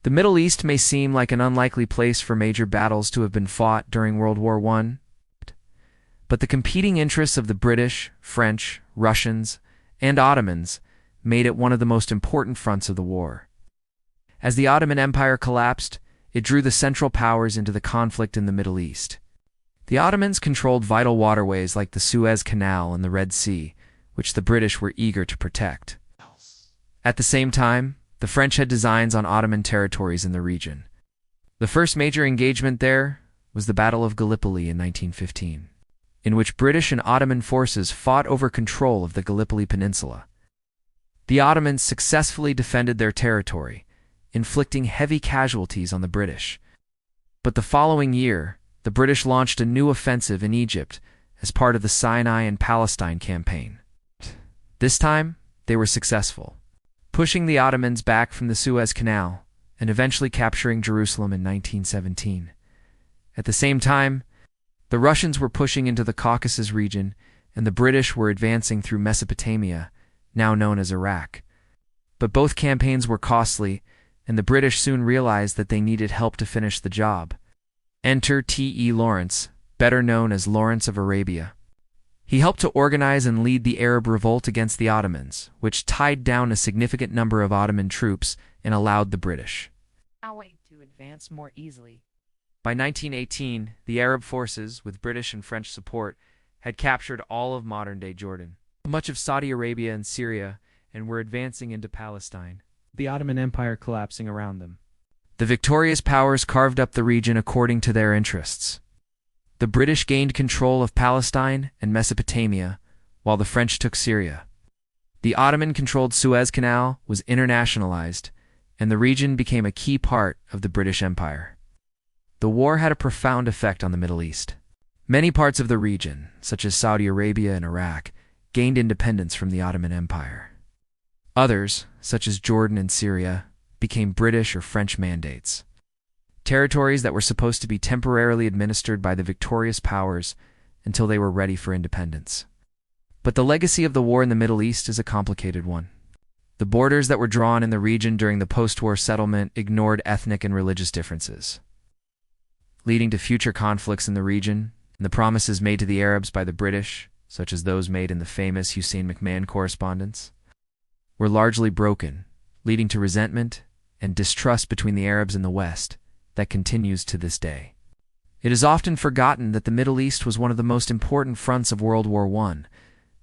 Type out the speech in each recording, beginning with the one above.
The Middle East may seem like an unlikely place for major battles to have been fought during World War I, but the competing interests of the British, French, Russians, and Ottomans made it one of the most important fronts of the war. As the Ottoman Empire collapsed, it drew the Central Powers into the conflict in the Middle East. The Ottomans controlled vital waterways like the Suez Canal and the Red Sea, which the British were eager to protect. At the same time, the French had designs on Ottoman territories in the region. The first major engagement there was the Battle of Gallipoli in 1915, in which British and Ottoman forces fought over control of the Gallipoli Peninsula. The Ottomans successfully defended their territory, inflicting heavy casualties on the British. But the following year, the British launched a new offensive in Egypt as part of the Sinai and Palestine campaign. This time, they were successful, pushing the Ottomans back from the Suez Canal and eventually capturing Jerusalem in 1917. At the same time, the Russians were pushing into the Caucasus region, and the British were advancing through Mesopotamia, now known as Iraq. But both campaigns were costly, and the British soon realized that they needed help to finish the job. Enter T.E. Lawrence, better known as Lawrence of Arabia. He helped to organize and lead the Arab Revolt against the Ottomans, which tied down a significant number of Ottoman troops and allowed the British to advance more easily. By 1918, the Arab forces, with British and French support, had captured all of modern-day Jordan, much of Saudi Arabia and Syria, and were advancing into Palestine, the Ottoman Empire collapsing around them. The victorious powers carved up the region according to their interests. The British gained control of Palestine and Mesopotamia, while the French took Syria. The Ottoman-controlled Suez Canal was internationalized, and the region became a key part of the British Empire. The war had a profound effect on the Middle East. Many parts of the region, such as Saudi Arabia and Iraq, gained independence from the Ottoman Empire. Others, such as Jordan and Syria, became British or French mandates, territories that were supposed to be temporarily administered by the victorious powers until they were ready for independence. But the legacy of the war in the Middle East is a complicated one. The borders that were drawn in the region during the post-war settlement ignored ethnic and religious differences, leading to future conflicts in the region, and the promises made to the Arabs by the British, such as those made in the famous Hussein McMahon correspondence, were largely broken, leading to resentment and distrust between the Arabs and the West that continues to this day. It is often forgotten that the Middle East was one of the most important fronts of World War I,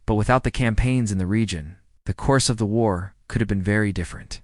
but without the campaigns in the region, the course of the war could have been very different.